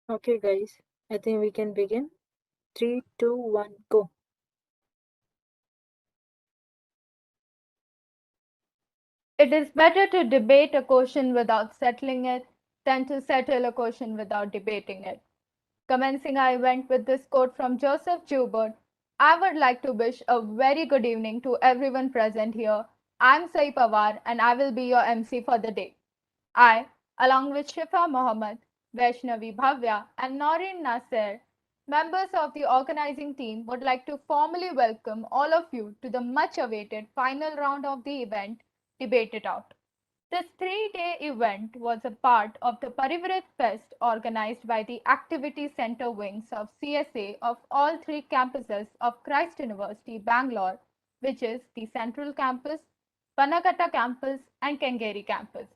Okay, guys, I think we can begin. 3, 2, 1, go. It is better to debate a question without settling it than to settle a question without debating it. Commencing our event with this quote from Joseph Joubert, I would like to wish a very good evening to everyone present here. I'm Sai Pawar and I will be your MC for the day. I, along with Shifa Mohammed, Vaishnavi Bhavya, and Noreen Nasser, members of the organizing team, would like to formally welcome all of you to the much awaited final round of the event, Debate It Out. This 3-day event was a part of the Parivrit Fest organized by the Activity Center wings of CSA of all three campuses of Christ University, Bangalore, which is the Central Campus, Panakatta Campus, and Kengeri Campus.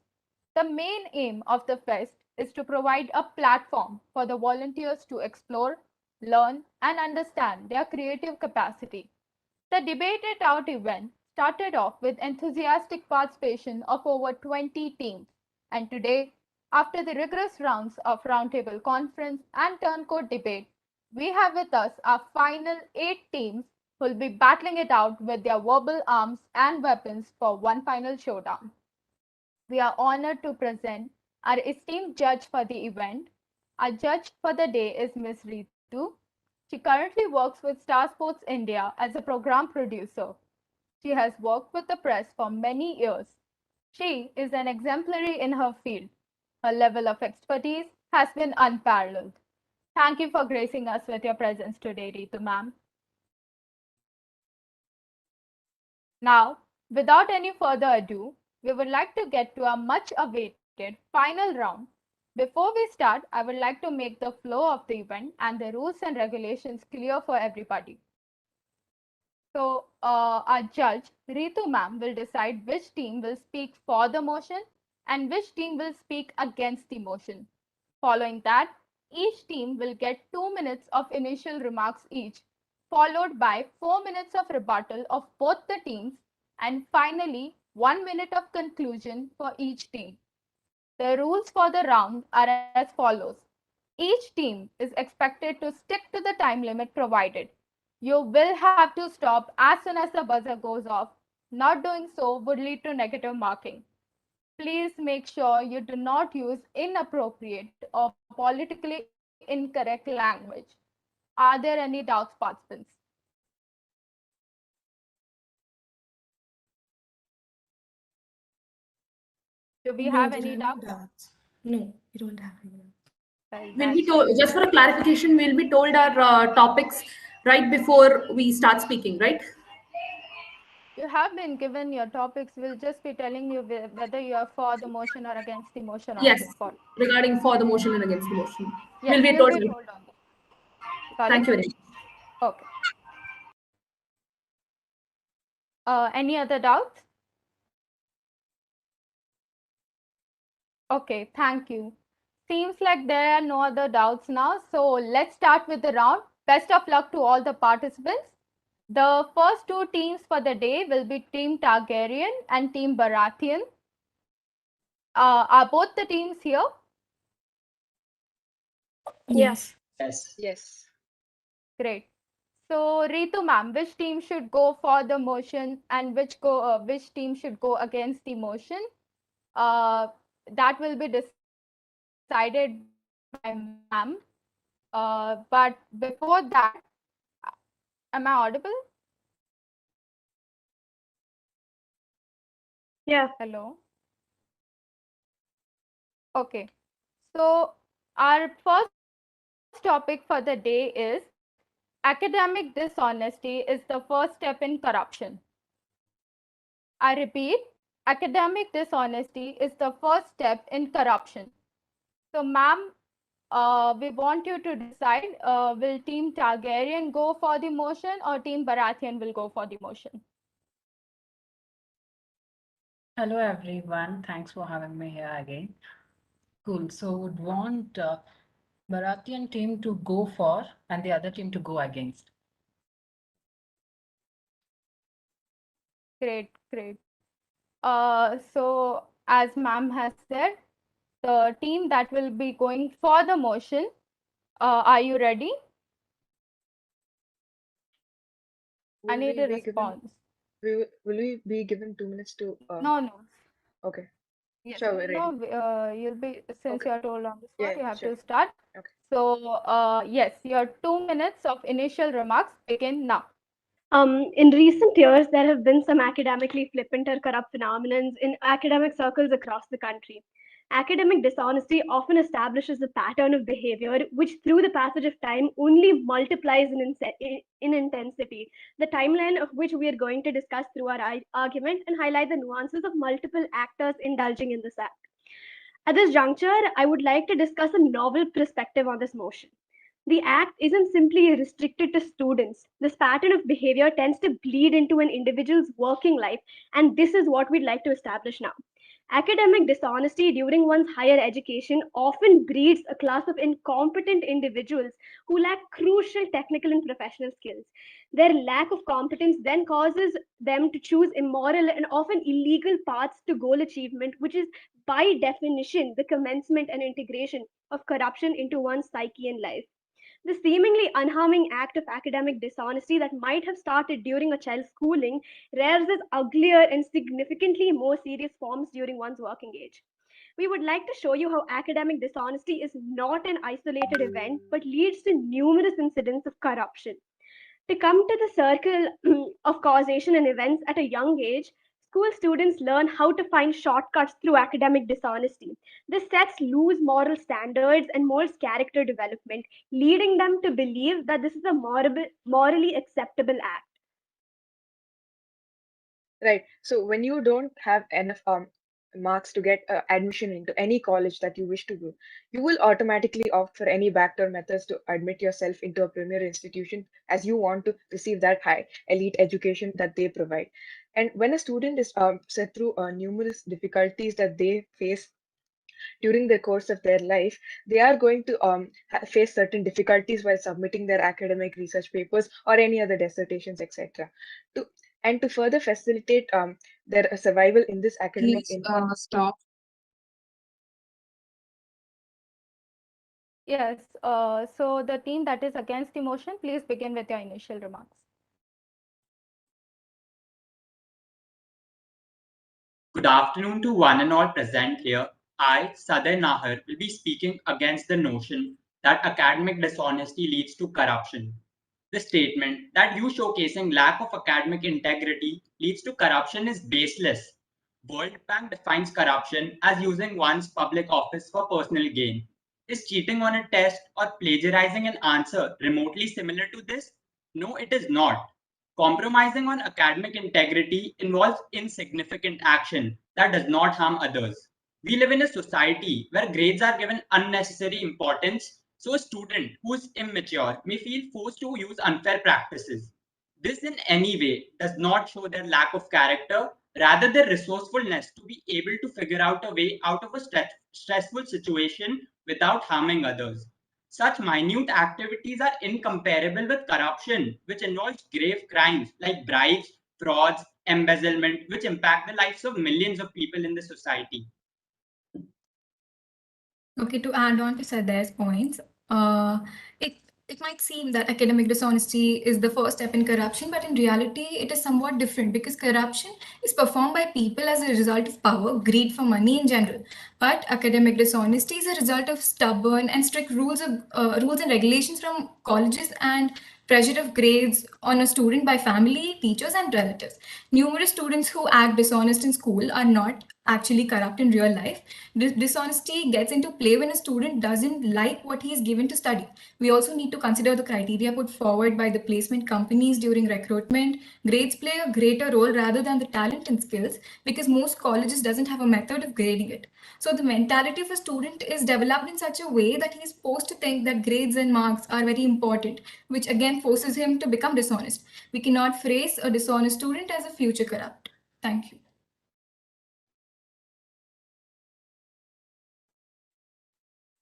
The main aim of the fest is to provide a platform for the volunteers to explore, learn, and understand their creative capacity. The Debate It Out event started off with enthusiastic participation of over 20 teams, and today, after the rigorous rounds of roundtable conference and turncoat debate, we have with us our final 8 teams who will be battling it out with their verbal arms and weapons for one final showdown. We are honored to present our esteemed judge for the event. Our judge for the day is Ms. Ritu. She currently works with Star Sports India as a program producer. She has worked with the press for many years. She is an exemplary in her field. Her level of expertise has been unparalleled. Thank you for gracing us with your presence today, Ritu ma'am. Now, without any further ado, we would like to get to our much awaited final round. Before we start, I would like to make the flow of the event and the rules and regulations clear for everybody. So, our judge, Ritu ma'am, will decide which team will speak for the motion and which team will speak against the motion. Following that, each team will get 2 minutes of initial remarks each, followed by 4 minutes of rebuttal of both the teams, and finally 1 minute of conclusion for each team. The rules for the round are as follows. Each team is expected to stick to the time limit provided. You will have to stop as soon as the buzzer goes off. Not doing so would lead to negative marking. Please make sure you do not use inappropriate or politically incorrect language. Are there any doubts, participants? Do we No, have there any are no doubts? doubts. No, we don't have any doubts. Well, We'll be that's told, great. just for a clarification, we'll be told our topics right before we start speaking, right? You have been given your topics. We'll just be telling you whether you are for the motion or against the motion on Yes, the spot. regarding for the motion and against the motion. Yes, We'll be you'll told. be told on this. Sorry? Thank you very much. Okay. Any other doubts? Okay, thank you. Seems like there are no other doubts now. So let's start with the round. Best of luck to all the participants. The first two teams for the day will be Team Targaryen and Team Baratheon. Are both the teams here? Yes. Yes. Yes. Great. So Ritu ma'am, which team should go for the motion and which team should go against the motion? Uh, that will be decided by ma'am. But before that, am I audible? Yeah. Hello. Okay. So our first topic for the day is academic dishonesty is the first step in corruption. I repeat, academic dishonesty is the first step in corruption. So, ma'am, we want you to decide will Team Targaryen go for the motion or Team Baratheon will go for the motion? Hello, everyone. Thanks for having me here again. Cool. So, would want Baratheon team to go for and the other team to go against. Great, great. So, as ma'am has said, the team that will be going for the motion Are you ready? I Will need we a be given response. will we be given 2 minutes to No, no. okay. Yes, Sure, we're ready. no, you'll be, since Okay. you are told on the spot, Yeah, you have sure. to start. Okay. So, yes, your 2 minutes of initial remarks begin now. In recent years, there have been some academically flippant or corrupt phenomenons in academic circles across the country. Academic dishonesty often establishes a pattern of behavior which, through the passage of time, only multiplies in intensity. The timeline of which we are going to discuss through our argument and highlight the nuances of multiple actors indulging in this act. At this juncture, I would like to discuss a novel perspective on this motion. The act isn't simply restricted to students. This pattern of behavior tends to bleed into an individual's working life, and this is what we'd like to establish now. Academic dishonesty during one's higher education often breeds a class of incompetent individuals who lack crucial technical and professional skills. Their lack of competence then causes them to choose immoral and often illegal paths to goal achievement, which is by definition the commencement and integration of corruption into one's psyche and life. The seemingly unharming act of academic dishonesty that might have started during a child's schooling rears its uglier and significantly more serious forms during one's working age. We would like to show you how academic dishonesty is not an isolated event but leads to numerous incidents of corruption. To come to the circle of causation and events at a young age, school students learn how to find shortcuts through academic dishonesty. This sets loose moral standards and molds character development, leading them to believe that this is a morally acceptable act. Right. So when you don't have enough marks to get admission into any college that you wish to go, you will automatically opt for any backdoor methods to admit yourself into a premier institution as you want to receive that high elite education that they provide. And when a student is set through numerous difficulties that they face during the course of their life, they are going to face certain difficulties while submitting their academic research papers or any other dissertations, etc. To and to further facilitate their survival in this academic Please stop. Yes, so the team that is against the motion, please begin with your initial remarks. Good afternoon to one and all present here. I, Saday Nahar, will be speaking against the notion that academic dishonesty leads to corruption. The statement that you showcasing lack of academic integrity leads to corruption is baseless. World Bank defines corruption as using one's public office for personal gain. Is cheating on a test or plagiarizing an answer remotely similar to this? No, it is not. Compromising on academic integrity involves insignificant action that does not harm others. We live in a society where grades are given unnecessary importance, so a student who is immature may feel forced to use unfair practices. This in any way does not show their lack of character, rather their resourcefulness to be able to figure out a way out of a stressful situation without harming others. Such minute activities are incomparable with corruption, which involves grave crimes like bribes, frauds, embezzlement, which impact the lives of millions of people in the society. Okay, to add on to Sadh's points, uh, it it might seem that academic dishonesty is the first step in corruption, but in reality, it is somewhat different because corruption is performed by people as a result of power, greed for money in general. But academic dishonesty is a result of stubborn and strict rules and regulations from colleges and pressure of grades on a student by family, teachers, and relatives. Numerous students who act dishonest in school are not actually corrupt in real life. Dishonesty gets into play when a student doesn't like what he is given to study. We also need to consider the criteria put forward by the placement companies during recruitment. Grades play a greater role rather than the talent and skills because most colleges doesn't have a method of grading it. So the mentality of a student is developed in such a way that he is supposed to think that grades and marks are very important, which again forces him to become dishonest. We cannot phrase a dishonest student as a future corrupt. Thank you.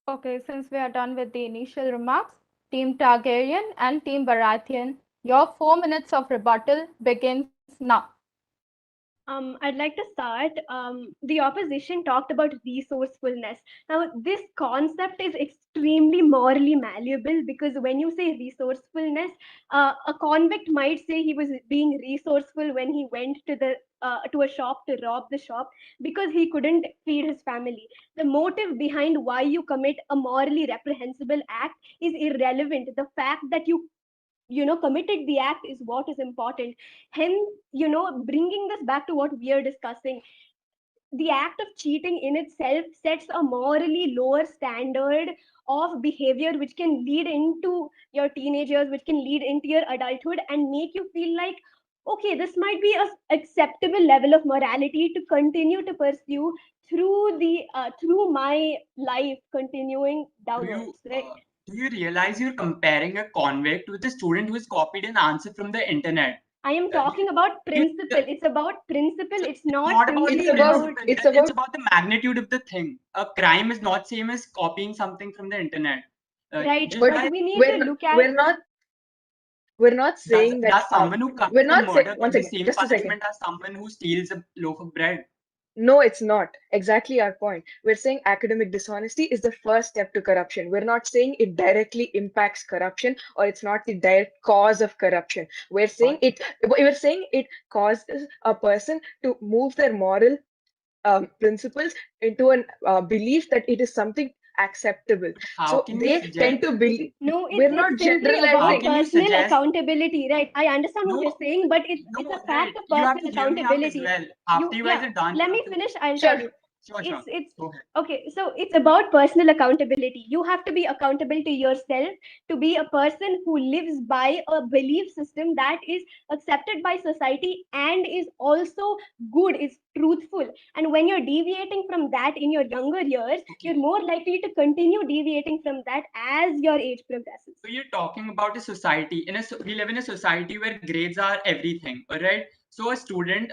Okay, since we are done with the initial remarks, Team Targaryen and Team Baratheon, your 4 minutes of rebuttal begins now. I'd like to start. The opposition talked about resourcefulness. Now, this concept is extremely morally malleable because when you say resourcefulness, a convict might say he was being resourceful when he went to a shop to rob the shop because he couldn't feed his family. The motive behind why you commit a morally reprehensible act is irrelevant. The fact that you committed the act is what is important. Hence, bringing this back to what we are discussing, the act of cheating in itself sets a morally lower standard of behavior which can lead into your teenagers, which can lead into your adulthood and make you feel like, okay, this might be a acceptable level of morality to continue to pursue through my life continuing Do you downwards, right? do you realize you're comparing a convict with a student who has copied an answer from the internet? I am talking about principle. It's about principle. So It's it's not not about the It's simply about about. principle. it's It's about about the magnitude of the thing. A crime is not same as copying something from the internet. Right, Just but but by we need to we're look at. we're not does saying that does someone who we're commits a not saying murder once get the again, same just a second. punishment as someone who steals a loaf of bread? No, it's not. Exactly our point. We're saying academic dishonesty is the first step to corruption. We're not saying it directly impacts corruption or it's not the direct cause of corruption. But We're saying it causes a person to move their moral principles into a belief that it is something acceptable. how So can you they suggest? tend to believe. No, We're it's not simply How about generalizing. can you personal suggest? accountability, right? I understand what No, you're saying, but it's no, a right. fact of You have to personal hear me out as accountability. well. After you guys Yeah, are done, you let have me to. finish, I'll tell Sure. you. Sure. It's Go ahead. okay, so it's about personal accountability. You have to be accountable to yourself to be a person who lives by a belief system that is accepted by society and is also good, is truthful. And when you're deviating from that in your younger years, Okay. you're more likely to continue deviating from that as your age progresses. So you're talking about a society. We live in a society where grades are everything. All right. So a student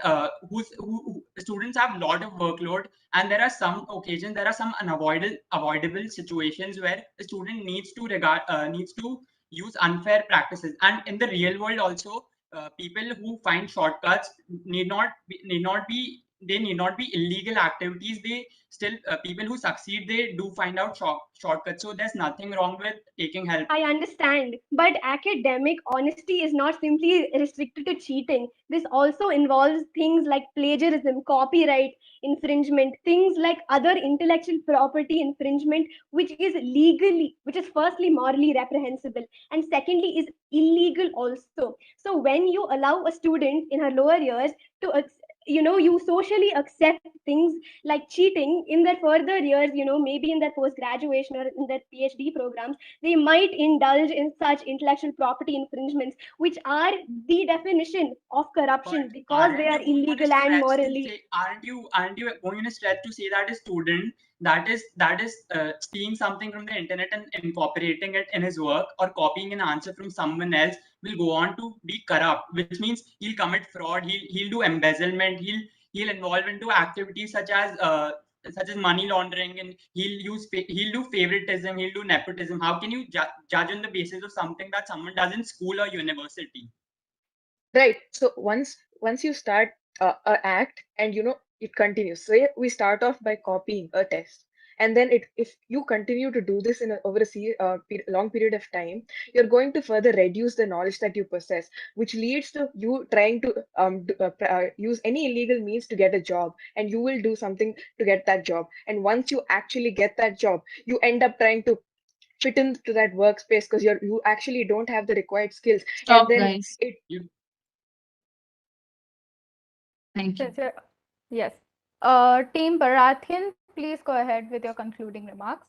students have a lot of workload, and there are some occasions, there are some avoidable situations where a student needs to use unfair practices. And in the real world also, people who find shortcuts need not be illegal activities. They still people who succeed, they do find out shortcuts. So there's nothing wrong with taking help. I understand, but academic honesty is not simply restricted to cheating. This also involves things like plagiarism, copyright infringement, things like other intellectual property infringement, which is firstly morally reprehensible, and secondly is illegal also. So when you allow a student in her lower years to you socially accept things like cheating in their further years, maybe in their post graduation or in their PhD programs, they might indulge in such intellectual property infringements, which are the definition of corruption But because they are illegal and morally. aren't you going on a stretch to say that a student that is stealing something from the internet and incorporating it in his work or copying an answer from someone else will go on to be corrupt, which means he'll commit fraud, he'll do embezzlement, he'll involve into activities such as money laundering, and he'll do favoritism, he'll do nepotism. How can you judge on the basis of something that someone does in school or university? Right. So once you start a act and it continues. So we start off by copying a test, and then if you continue to do this over a long period of time, you're going to further reduce the knowledge that you possess, which leads to you trying to use any illegal means to get a job, and you will do something to get that job. And once you actually get that job, you end up trying to fit into that workspace because you actually don't have the required skills, and Stop, then guys. it You Thank you. Yes, yes. Team Baratheon, please go ahead with your concluding remarks.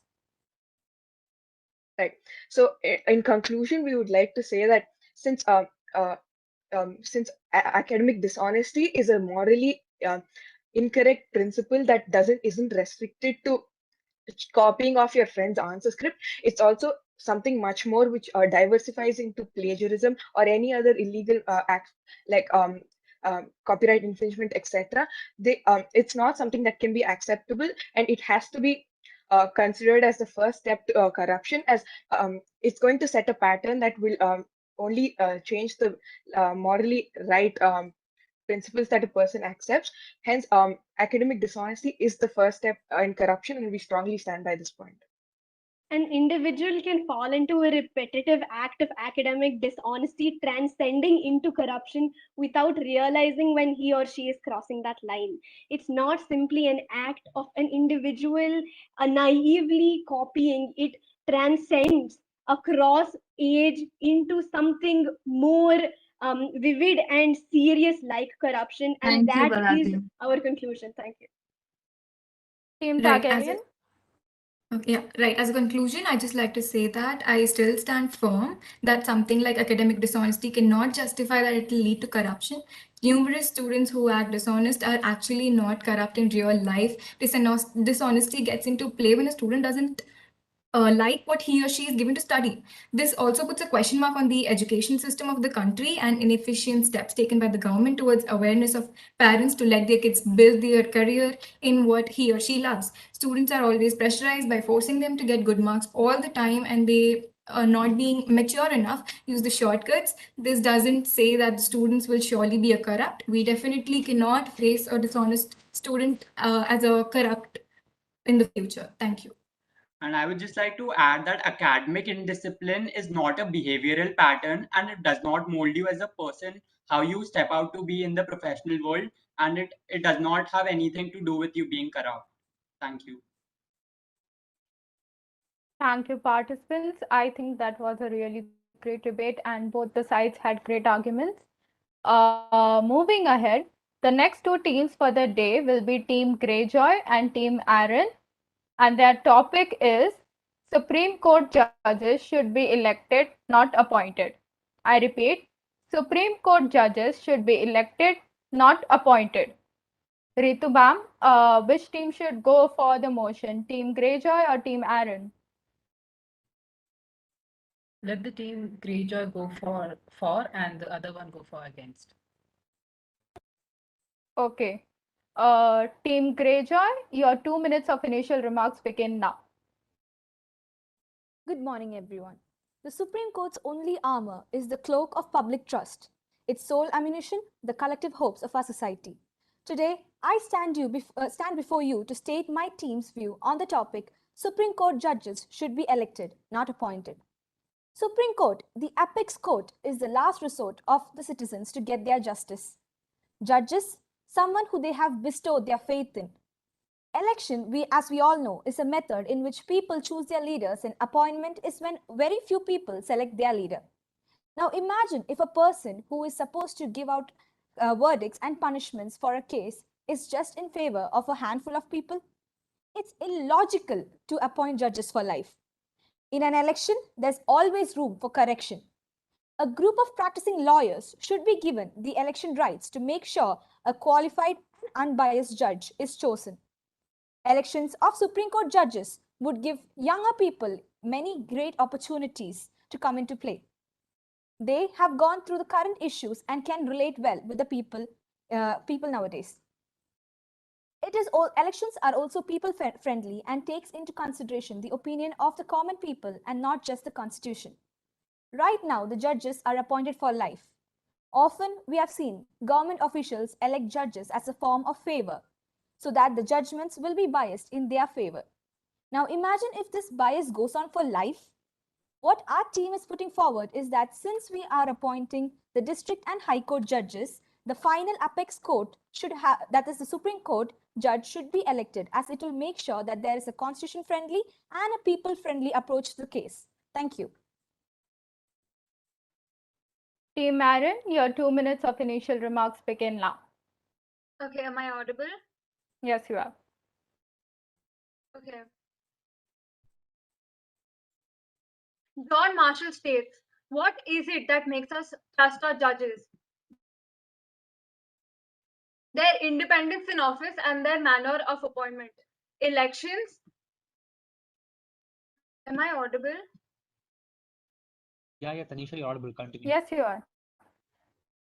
Right. So, in conclusion, we would like to say that since uh, academic dishonesty is a morally incorrect principle that doesn't isn't restricted to copying of your friend's answer script, it's also something much more which diversifies into plagiarism or any other illegal act like copyright infringement, etc. It's not something that can be acceptable, and it has to be considered as the first step to corruption, as it's going to set a pattern that will only change the morally right principles that a person accepts. Hence, academic dishonesty is the first step in corruption, and we strongly stand by this point. An individual can fall into a repetitive act of academic dishonesty, transcending into corruption without realizing when he or she is crossing that line. It's not simply an act of an individual naively copying, it transcends across age into something more vivid and serious like corruption. And Thank you, that is Bharati. our conclusion. Thank you. Team Right. As Targaryen. a Okay, yeah, right. As a conclusion, I just like to say that I still stand firm that something like academic dishonesty cannot justify that it will lead to corruption. Numerous students who act dishonest are actually not corrupt in real life. Dishonesty gets into play when a student doesn't like what he or she is given to study. This also puts a question mark on the education system of the country and inefficient steps taken by the government towards awareness of parents to let their kids build their career in what he or she loves. Students are always pressurized by forcing them to get good marks all the time, and they are not being mature enough, use the shortcuts. This doesn't say that the students will surely be a corrupt. We definitely cannot face a dishonest student as a corrupt in the future. Thank you. And I would just like to add that academic indiscipline is not a behavioral pattern, and it does not mold you as a person, how you step out to be in the professional world, and it does not have anything to do with you being corrupt. Thank you. Thank you, participants. I think that was a really great debate, and both the sides had great arguments. Moving ahead, the next two teams for the day will be Team Greyjoy and Team Aaron, and their topic is Supreme Court judges should be elected, not appointed. I repeat, Supreme Court judges should be elected, not appointed. Ritubam, which team should go for the motion, Team Greyjoy or Team Aaron? Let the team Greyjoy go and the other one go for against. Okay. Team Greyjoy, your 2 minutes of initial remarks begin now. Good morning, everyone. The Supreme Court's only armor is the cloak of public trust, its sole ammunition, the collective hopes of our society. Today, I stand before you to state my team's view on the topic Supreme Court judges should be elected, not appointed. Supreme Court, the apex court, is the last resort of the citizens to get their justice. Judges, someone who they have bestowed their faith in. Election, as we all know, is a method in which people choose their leaders, and appointment is when very few people select their leader. Now imagine if a person who is supposed to give out verdicts and punishments for a case is just in favor of a handful of people. It's illogical to appoint judges for life. In an election, there's always room for correction. A group of practicing lawyers should be given the election rights to make sure a qualified and unbiased judge is chosen. Elections of Supreme Court judges would give younger people many great opportunities to come into play. They have gone through the current issues and can relate well with the people nowadays. Elections are also people friendly and takes into consideration the opinion of the common people and not just the constitution. Right now, the judges are appointed for life. Often we have seen government officials elect judges as a form of favor so that the judgments will be biased in their favor. Now imagine if this bias goes on for life. What our team is putting forward is that since we are appointing the district and high court judges, the final apex court that is the Supreme Court judge should be elected, as it will make sure that there is a constitution friendly and a people friendly approach to the case. Thank you. Team Aaron, your 2 minutes of initial remarks begin now. Okay, am I audible? Yes, you are. Okay. John Marshall states, what is it that makes us trust our judges? Their independence in office and their manner of appointment. Elections. Am I audible? Yeah, Tanisha, you're audible. Continue. Yes, you are.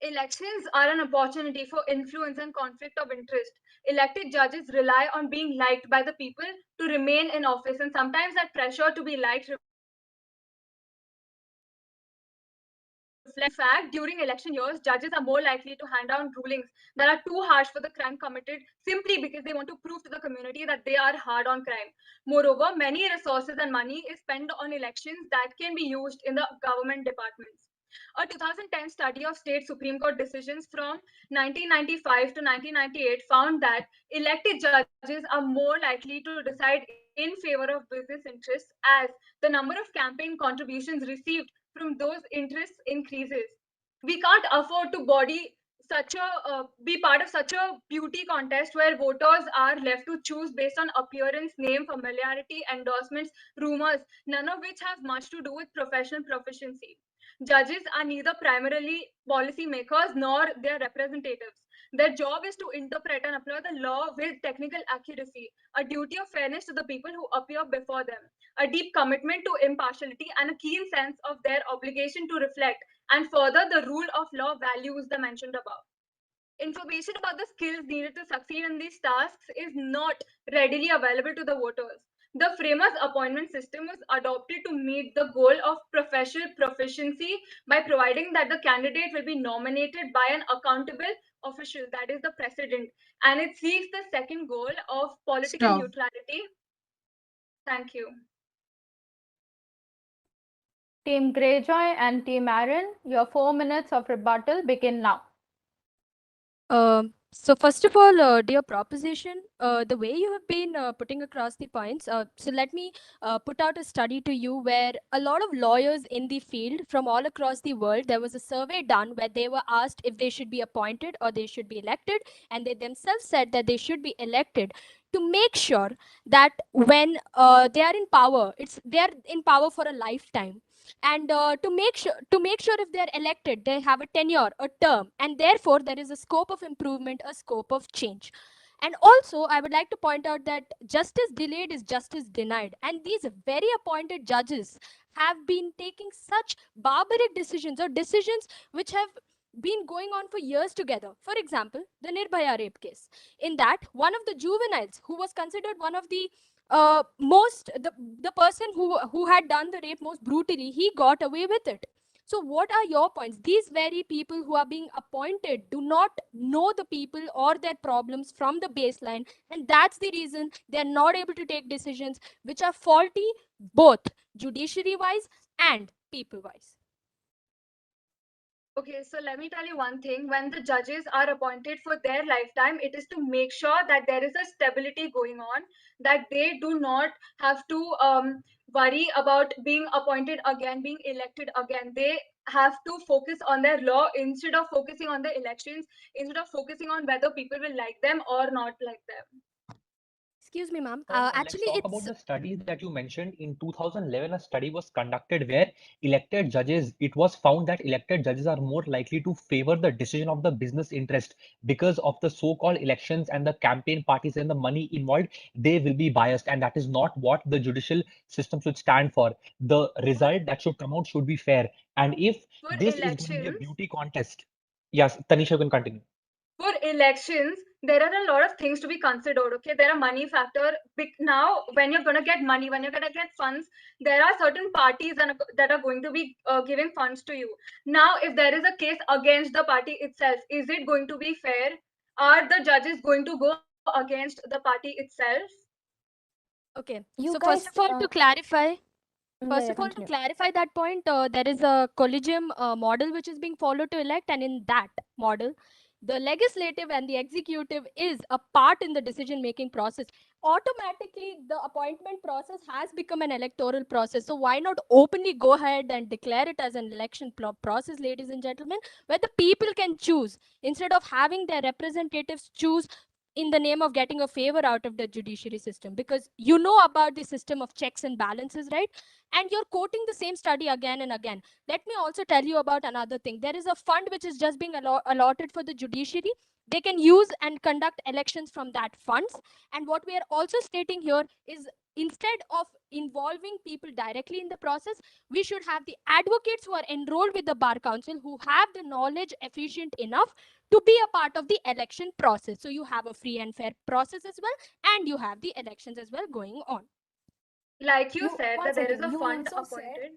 Elections are an opportunity for influence and conflict of interest. Elected judges rely on being liked by the people to remain in office, and sometimes that pressure to be liked fact, during election years, judges are more likely to hand down rulings that are too harsh for the crime committed simply because they want to prove to the community that they are hard on crime. Moreover, many resources and money is spent on elections that can be used in the government departments. A 2010 study of state Supreme Court decisions from 1995 to 1998 found that elected judges are more likely to decide in favor of business interests as the number of campaign contributions received from those interests increases. We can't afford to be part of such a beauty contest where voters are left to choose based on appearance, name, familiarity, endorsements, rumors, none of which have much to do with professional proficiency. Judges are neither primarily policy makers nor their representatives. Their job is to interpret and apply the law with technical accuracy, a duty of fairness to the people who appear before them, a deep commitment to impartiality, and a keen sense of their obligation to reflect and further the rule of law values the mentioned above. Information about the skills needed to succeed in these tasks is not readily available to the voters. The framers' appointment system was adopted to meet the goal of professional proficiency by providing that the candidate will be nominated by an accountable official, that is the president, and it seeks the second goal of political Stop. neutrality. Thank you. Team Greyjoy and Team Aaron, your 4 minutes of rebuttal begin now. So first of all, dear proposition, the way you have been putting across the points, so let me put out a study to you where a lot of lawyers in the field from all across the world, there was a survey done where they were asked if they should be appointed or they should be elected, and they themselves said that they should be elected to make sure that when they are in power, they are in power for a lifetime, and to make sure if they are elected they have a tenure, a term, and therefore there is a scope of improvement, a scope of change. And also I would like to point out that justice delayed is justice denied, and these very appointed judges have been taking such barbaric decisions, or decisions which have been going on for years together. For example, the Nirbhaya rape case. In that, one of the juveniles who was considered one of the most the person who had done the rape most brutally, he got away with it. So what are your points? These very people who are being appointed do not know the people or their problems from the baseline, and that's the reason they're not able to take decisions which are faulty, both judiciary wise and people wise. Okay, so let me tell you one thing. When the judges are appointed for their lifetime, it is to make sure that there is a stability going on, that they do not have to worry about being appointed again, being elected again. They have to focus on their law instead of focusing on the elections, instead of focusing on whether people will like them or not like them. Excuse me, ma'am. Let's Actually, talk it's about the studies that you mentioned. In 2011, a study was conducted where elected judges, it was found that elected judges are more likely to favor the decision of the business interest because of the so-called elections and the campaign parties and the money involved. They will be biased, and that is not what the judicial system should stand for. The result that should come out should be fair. And if For this is going to be a elections, beauty contest, yes, Tanisha, you can continue. for elections, there are a lot of things to be considered. Okay, there are money factor. Now, when you're going to get money, when you're going to get funds, there are certain parties that are going to be giving funds to you. Now, if there is a case against the party itself, is it going to be fair? Are the judges going to go against the party itself? okay. You So guys, first of all, to clarify, yeah, continue. that point, there is a collegium model which is being followed to elect, and in that model, the legislative and the executive is a part in the decision-making process. Automatically, the appointment process has become an electoral process. So why not openly go ahead and declare it as an election process, ladies and gentlemen, where the people can choose instead of having their representatives choose in the name of getting a favor out of the judiciary system, because you know about the system of checks and balances, right? And you're quoting the same study again and again. Let me also tell you about another thing. There is a fund which is just being allotted for the judiciary. They can use and conduct elections from that funds. And what we are also stating here is, instead of involving people directly in the process, we should have the advocates who are enrolled with the bar council, who have the knowledge efficient enough to be a part of the election process. So you have a free and fair process as well, and you have the elections as well going on. Like you You said, one that there is second. a You fund also said appointed.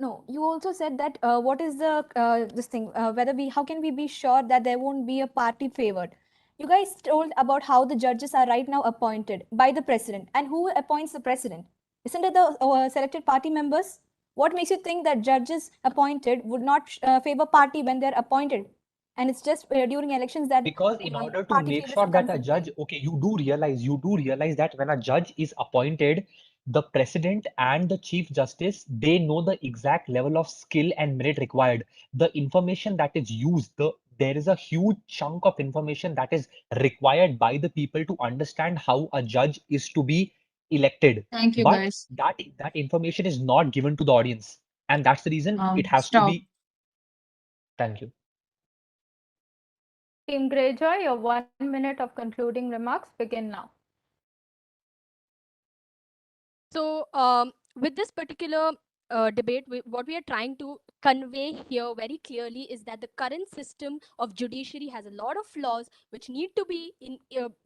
No, you also said that what is the this thing whether we how can we be sure that there won't be a party favored? You guys told about how the judges are right now appointed by the president, and who appoints the president? Isn't it the selected party members? What makes you think that judges appointed would not favor party when they're appointed? And it's just during elections that Because in order to party make sure favoritism that comes a in play. judge, okay, you do realize that when a judge is appointed, the president and the chief justice, they know the exact level of skill and merit required. The information that is used, there is a huge chunk of information that is required by the people to understand how a judge is to be elected. Thank you, But guys. that information is not given to the audience, and that's the reason it has to Stop. be. Thank you. Team Greyjoy, your 1 minute of concluding remarks begin now. So, with this particular debate, what we are trying to convey here very clearly is that the current system of judiciary has a lot of flaws which need to be in.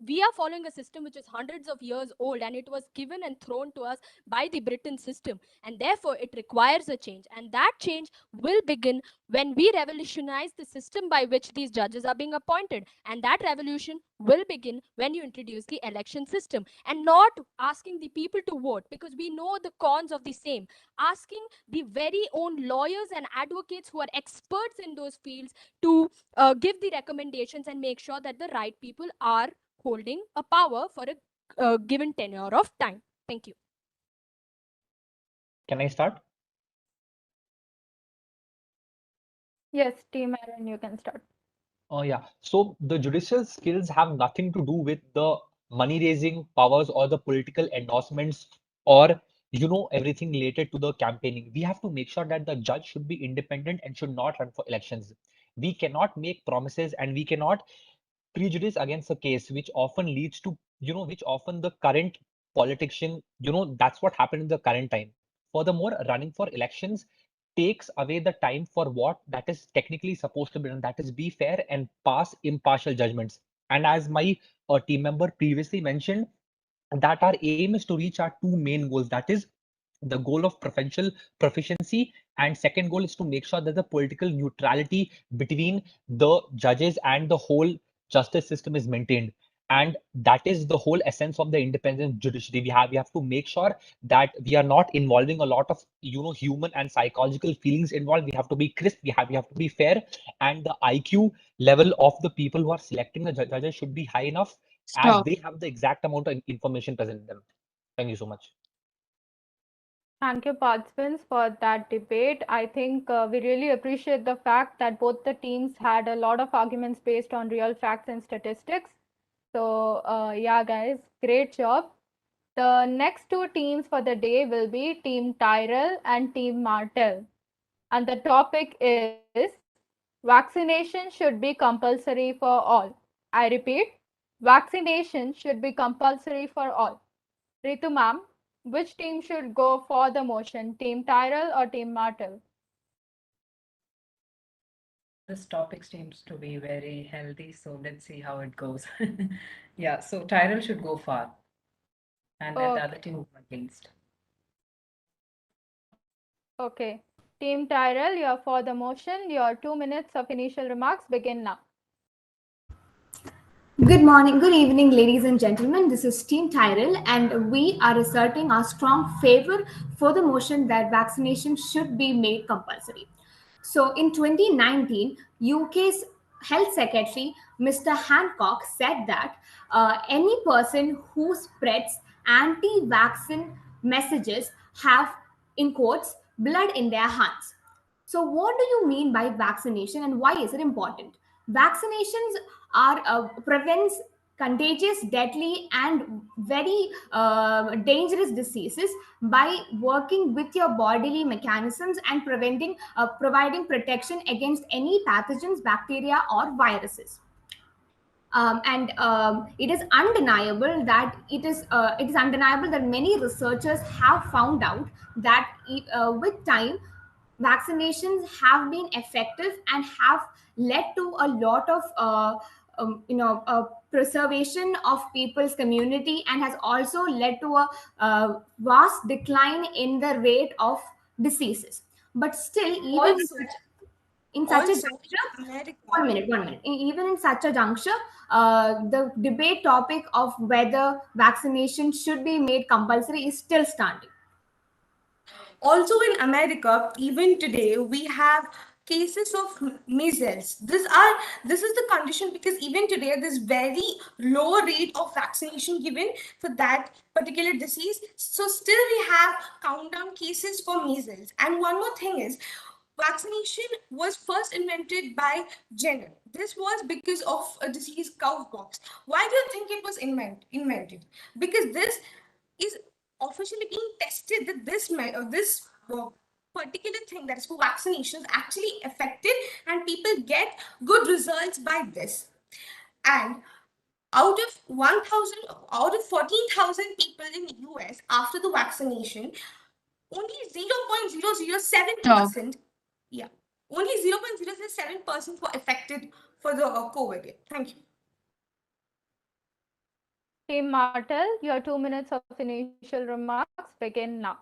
We are following a system which is hundreds of years old, and it was given and thrown to us by the Britain system, and therefore it requires a change. And that change will begin when we revolutionize the system by which these judges are being appointed, and that revolution will begin when you introduce the election system and not asking the people to vote, because we know the cons of the same. Asking the very own lawyers and advocates who are experts in those fields to give the recommendations and make sure that the right people are holding a power for a given tenure of time. Thank you. Can I start? Yes, Team Aaron, you can start. Oh, yeah. So the judicial skills have nothing to do with the money raising powers or the political endorsements or everything related to the campaigning. We have to make sure that the judge should be independent and should not run for elections. We cannot make promises and we cannot prejudice against a case, which often leads to, which often the current politician, that's what happened in the current time. Furthermore, running for elections takes away the time for what that is technically supposed to be done, that is be fair and pass impartial judgments. And as my team member previously mentioned, that our aim is to reach our two main goals, that is the goal of professional proficiency, and second goal is to make sure that the political neutrality between the judges and the whole justice system is maintained. And that is the whole essence of the independent judiciary. We have to make sure that we are not involving a lot of human and psychological feelings involved. We have to be crisp, we have to be fair, and the IQ level of the people who are selecting the judges should be high enough, as Stop. they have the exact amount of information present in them. Thank you so much. Thank you, participants, for that debate. I think we really appreciate the fact that both the teams had a lot of arguments based on real facts and statistics. So, yeah, guys, great job. The next two teams for the day will be Team Tyrell and Team Martel. And the topic is vaccination should be compulsory for all. I repeat, vaccination should be compulsory for all. Ritu ma'am, which team should go for the motion, Team Tyrell or Team Martel? This topic seems to be very healthy, so let's see how it goes. Yeah, so Tyrell should go far, and then the other team will go against. Okay. Team Tyrell, you're for the motion. Your 2 minutes of initial remarks begin now. Good morning, good evening, ladies and gentlemen. This is Team Tyrell, and we are asserting our strong favor for the motion that vaccination should be made compulsory. So, in 2019, UK's Health Secretary, Mr. Hancock, said that any person who spreads anti vaccine messages have, in quotes, blood in their hands. So, what do you mean by vaccination and why is it important? Vaccinations are prevents contagious, deadly, and very dangerous diseases by working with your bodily mechanisms and providing protection against any pathogens, bacteria, or viruses. And it is undeniable that it is undeniable that many researchers have found out that with time vaccinations have been effective and have led to a lot of preservation of people's community, and has also led to a vast decline in the rate of diseases. But still, even Also, in such a also juncture, America. one minute. Even in such a juncture, the debate topic of whether vaccination should be made compulsory is still standing. Also in America, even today, we have cases of measles. This is the condition because even today there's very low rate of vaccination given for that particular disease. So still we have countdown cases for measles. And one more thing is, vaccination was first invented by Jenner. This was because of a disease cowpox. Why do you think it was invented? Because this is officially being tested that this particular thing that is for vaccinations actually effective and people get good results by this. And out of 1000 out of 14,000 people in the US after the vaccination, only 0.007%, yeah, only 0.007% were affected for the COVID. Thank you. Team Martel, your 2 minutes of initial remarks begin now.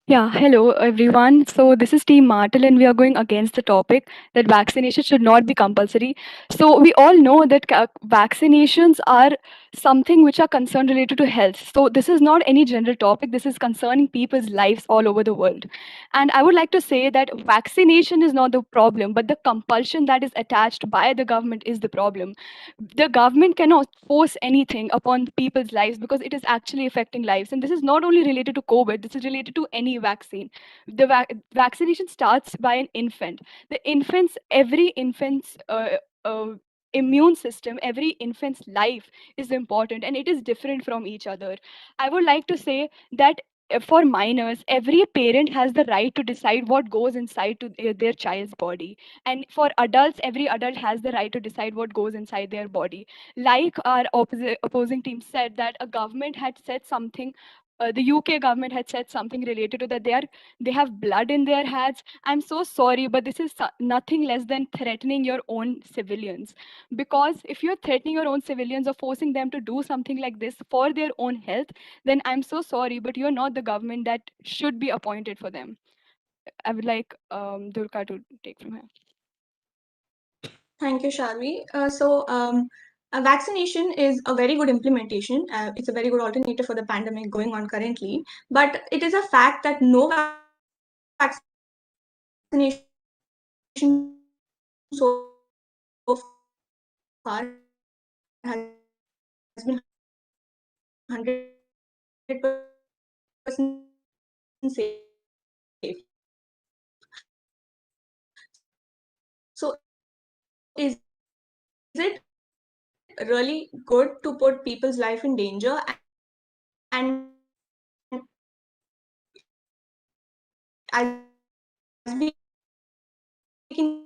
Yeah, hello everyone. So this is Team Martel, and we are going against the topic that vaccination should not be compulsory. So we all know that vaccinations are something which are concerned related to health. So this is not any general topic. This is concerning people's lives all over the world. And I would like to say that vaccination is not the problem, but the compulsion that is attached by the government is the problem. The government cannot force anything upon people's lives because it is actually affecting lives. And this is not only related to COVID, this is related to any vaccine. The vaccination starts by an infant. Every infant's immune system, every infant's life is important and it is different from each other. I would like to say that for minors, every parent has the right to decide what goes inside to their child's body, and for adults, every adult has the right to decide what goes inside their body. Like our opposing team said that a government had said something, the UK government had said something related to that they have blood in their hands. I'm so sorry, but this is nothing less than threatening your own civilians. Because if you're threatening your own civilians or forcing them to do something like this for their own health, then I'm so sorry, but you're not the government that should be appointed for them. I would like Durga to take from here. Thank you, Shalvi. A vaccination is a very good implementation. It's a very good alternative for the pandemic going on currently. But it is a fact that no vaccination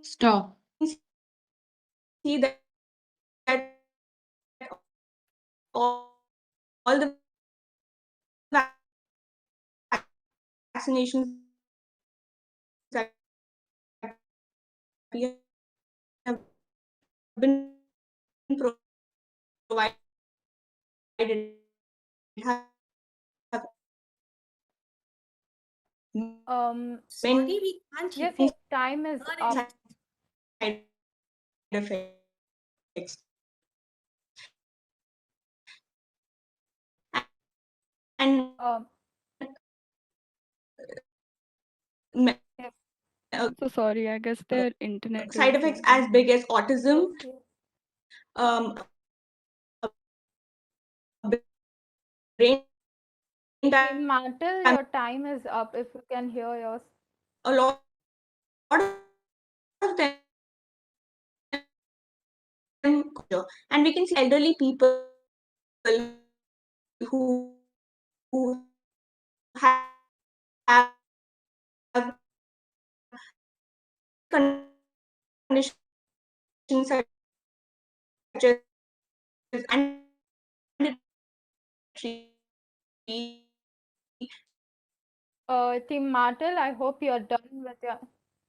Stop. Sorry, we can't hear. Yes, time is up. Um, yes. So sorry, I guess their internet side is effects as big as autism, Yes, yes. brain Team Martel, your time is up if you can hear yours. a lot of them, and we can see elderly people who have conditions such as Team Martel, I hope you're done with your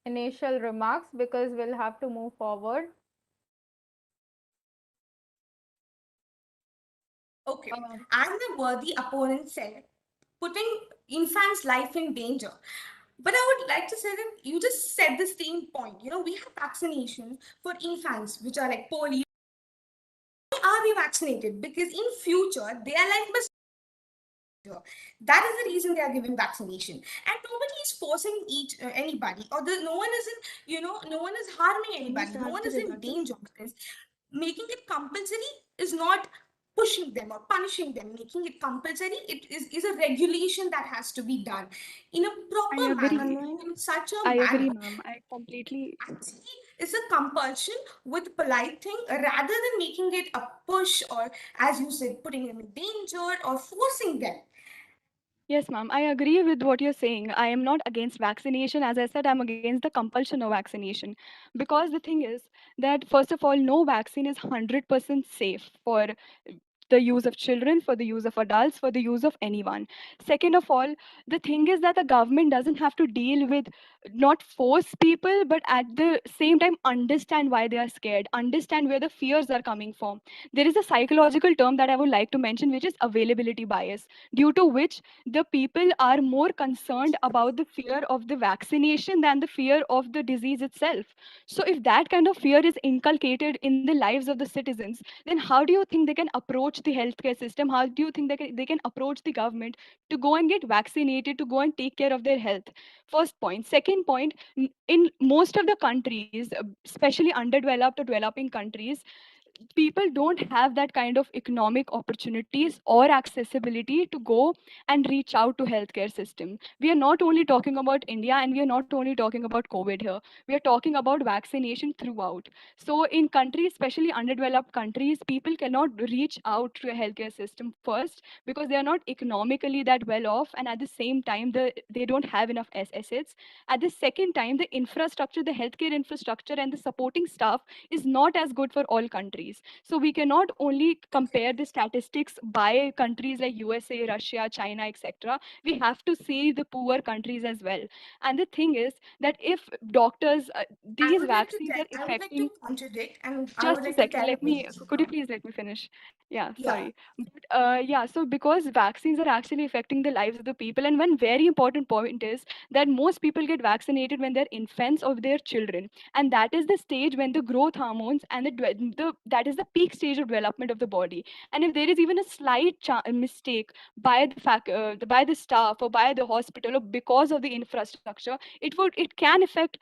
initial remarks because we'll have to move forward. Okay. As the worthy opponent said, putting infants' life in danger. But I would like to say that you just said the same point. We have vaccinations for infants, which are like polio. Why are we vaccinated? Because in future, their life must. That is the reason they are giving vaccination, and nobody is forcing anybody, or no one isn't, no one is harming Can you anybody. No start one the is in rebuttal? danger, because making it compulsory is not pushing them or punishing them. Making it compulsory, is a regulation that has to be done in a I proper agree. manner, in such a I agree, manner. ma'am. I completely. Actually, it's a compulsion with polite thing, rather than making it a push, or, as you said, putting them in danger or forcing them. Yes, ma'am. I agree with what you're saying. I am not against vaccination. As I said, I'm against the compulsion of vaccination. Because the thing is that, first of all, no vaccine is 100% safe for the use of children, for the use of adults, for the use of anyone. Second of all, the thing is that the government doesn't have to deal with, not force people, but at the same time understand why they are scared, understand where the fears are coming from. There is a psychological term that I would like to mention, which is availability bias, due to which the people are more concerned about the fear of the vaccination than the fear of the disease itself. So if that kind of fear is inculcated in the lives of the citizens, then how do you think they can approach the healthcare system? How do you think they can approach the government to go and get vaccinated, to go and take care of their health? First point. Second point, in most of the countries, especially underdeveloped or developing countries, people don't have that kind of economic opportunities or accessibility to go and reach out to healthcare system. We are not only talking about India, and we are not only talking about COVID here. We are talking about vaccination throughout. So in countries, especially underdeveloped countries, people cannot reach out to a healthcare system first, because they are not economically that well off, and at the same time they don't have enough assets. At the second time, the infrastructure, the healthcare infrastructure and the supporting staff is not as good for all countries. So we cannot only compare the statistics by countries like USA, Russia, China, etc. We have to see the poor countries as well. And the thing is that if doctors, these vaccines are I would like to affecting. contradict, and I would Just a like to second, tell let me, you. could you please let me finish? Yeah, Yeah. sorry. But yeah, so because vaccines are actually affecting the lives of the people, and one very important point is that most people get vaccinated when they're infants or their children. And that is the stage when the growth hormones and that is the peak stage of development of the body. And if there is even a slight mistake by by the staff or by the hospital, or because of the infrastructure, it can affect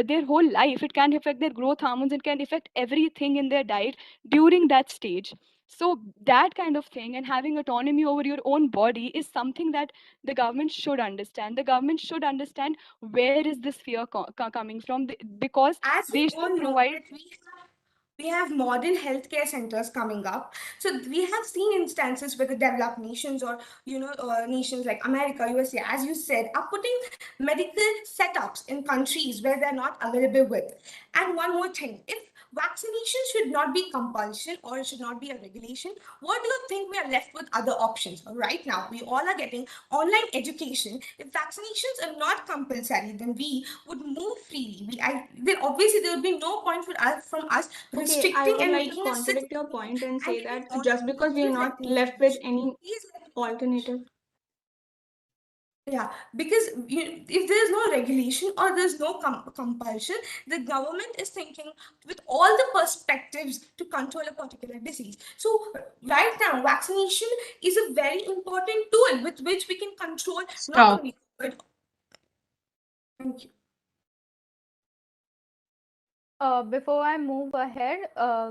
their whole life. It can affect their growth hormones. It can affect everything in their diet during that stage. So that kind of thing, and having autonomy over your own body, is something that the government should understand. The government should understand where is this fear coming from, because As they we should all know provide. that we have modern healthcare centers coming up. So we have seen instances where the developed nations, or nations like America, USA, as you said, are putting medical setups in countries where they're not available with. And one more thing, if vaccination should not be compulsion, or it should not be a regulation, what do you think we are left with other options? Right now we all are getting online education. If vaccinations are not compulsory, then we would move freely. Then obviously there would be no point from us Okay, I restricting would and like to making us sit contradict your point and and say giving that just autonomy. because we are Please not let me left with finish. any Please let me finish. alternative. Yeah, because if there's no regulation or there's no compulsion, the government is thinking with all the perspectives to control a particular disease. So right now, vaccination is a very important tool with which we can control not Stop. only COVID. Thank you. Before I move ahead,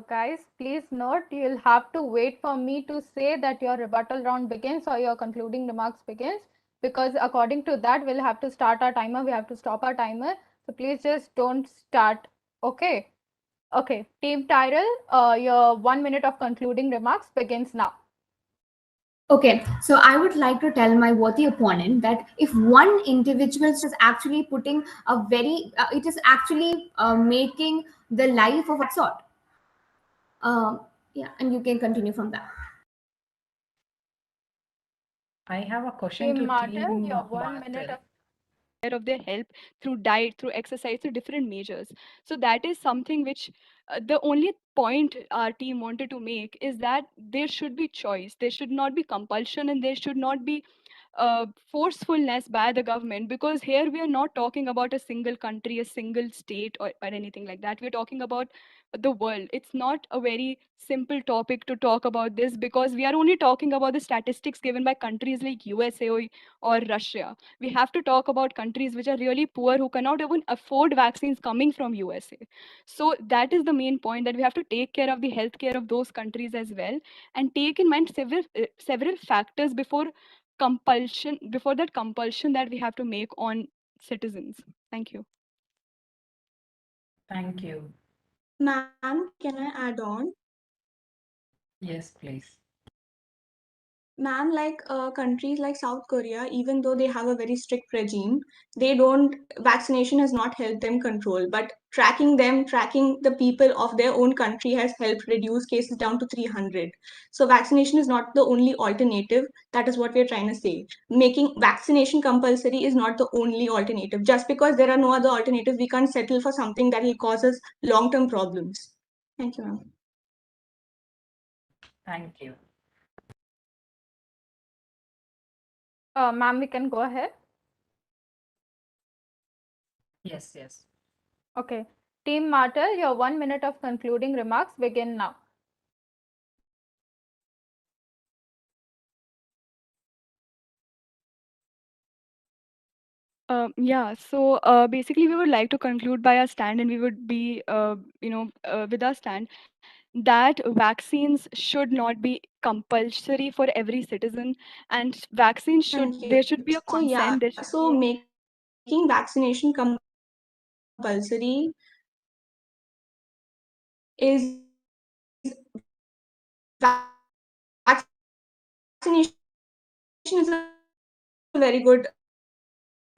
guys, please note you'll have to wait for me to say that your rebuttal round begins or your concluding remarks begins, because according to that, we'll have to start our timer. We have to stop our timer. So please just don't start. Okay. Okay. Team Tyrell, your 1 minute of concluding remarks begins now. Okay, so I would like to tell my worthy opponent that if one individual is actually putting a it is actually making the life of sort. Yeah, and you can continue from that. I have a question Team to Martyr, Team your 1 minute Martel. of Of their health through diet, through exercise, through different measures. So that is something which, the only point our team wanted to make is that there should be choice. There should not be compulsion, and there should not be forcefulness by the government, because here we are not talking about a single country, a single state, or anything like that. We're talking about the world. It's not a very simple topic to talk about this, because we are only talking about the statistics given by countries like USA or Russia. We have to talk about countries which are really poor, who cannot even afford vaccines coming from USA. So that is the main point, that we have to take care of the healthcare of those countries as well, and take in mind several factors before that compulsion that we have to make on citizens. Thank you. Thank you. Ma'am, can I add on? Yes, please. Ma'am, like countries like South Korea, even though they have a very strict regime, they don't, vaccination has not helped them control. But tracking the people of their own country has helped reduce cases down to 300. So vaccination is not the only alternative. That is what we're trying to say. Making vaccination compulsory is not the only alternative. Just because there are no other alternatives, we can't settle for something that will cause us long-term problems. Thank you, ma'am. Thank you. Ma'am, we can go ahead. Yes, yes. Okay. Team Martyr, your 1 minute of concluding remarks begin now. Yeah, so basically, we would like to conclude by our stand, and we would be, with our stand that vaccines should not be compulsory for every citizen, and vaccines should, Thank there you. should be a So yeah, consent, there should so be a, making vaccination compulsory is vaccination is a very good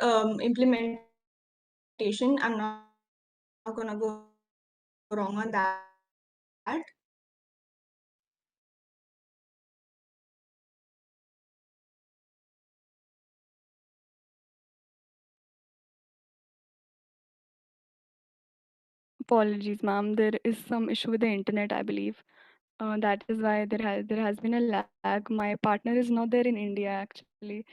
implementation. I'm not gonna go wrong on that. apologies, ma'am, there is some issue with the internet, I believe. That is why there has been a lag. My partner is not there in India, actually.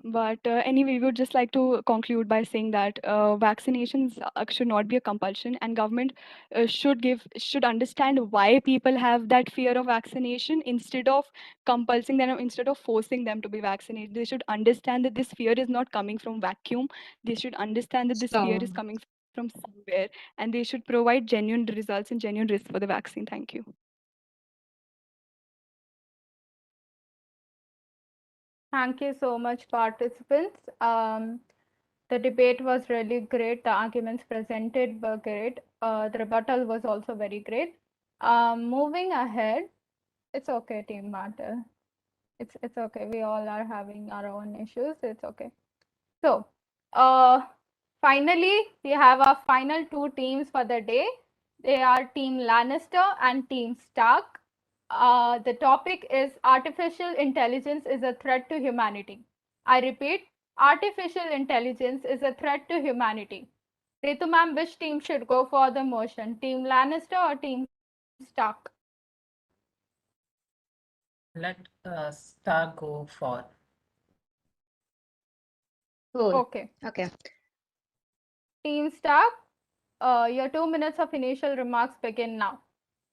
But anyway, we would just like to conclude by saying that vaccinations should not be a compulsion, and government should understand why people have that fear of vaccination, instead of compulsing them, instead of forcing them to be vaccinated. They should understand that this fear is not coming from vacuum. They should understand that this fear is So, coming from somewhere, and they should provide genuine results and genuine risk for the vaccine. Thank you. Thank you so much, participants. The debate was really great. The arguments presented were great. The rebuttal was also very great. Moving ahead, it's okay, Team Martyr. It's okay. We all are having our own issues. It's okay. So, finally, we have our final two teams for the day. They are Team Lannister and Team Stark. The topic is artificial intelligence is a threat to humanity. I repeat, artificial intelligence is a threat to humanity. Ritu ma'am, which team should go for the motion? Team Lannister or Team Stark? Let Star go for. cool. Okay. Okay. Team Stark, your 2 minutes of initial remarks begin now.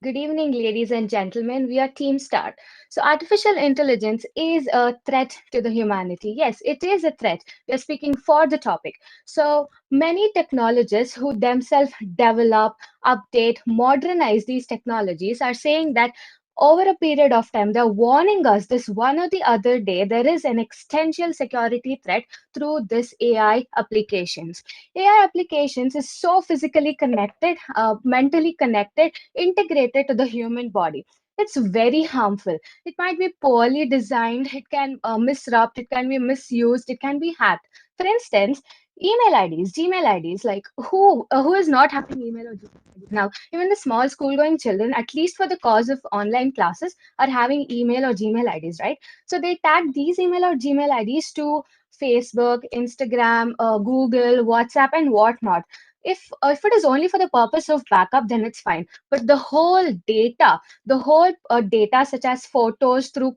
Good evening, ladies and gentlemen. We are Team Start. So, artificial intelligence is a threat to the humanity. Yes, it is a threat. We are speaking for the topic. So, many technologists who themselves develop, update, modernize these technologies are saying that over a period of time, they're warning us this one or the other day there is an existential security threat through this AI applications. AI applications is so physically connected, mentally connected, integrated to the human body. It's very harmful. It might be poorly designed, it can misrupt, it can be misused, it can be hacked. For instance, email IDs, Gmail IDs, like who is not having email or Gmail IDs now? Even the small school going children, at least for the cause of online classes, are having email or Gmail IDs, right? So they tag these email or Gmail IDs to Facebook, Instagram, Google, WhatsApp, and whatnot. If it is only for the purpose of backup, then it's fine. But the whole data such as photos through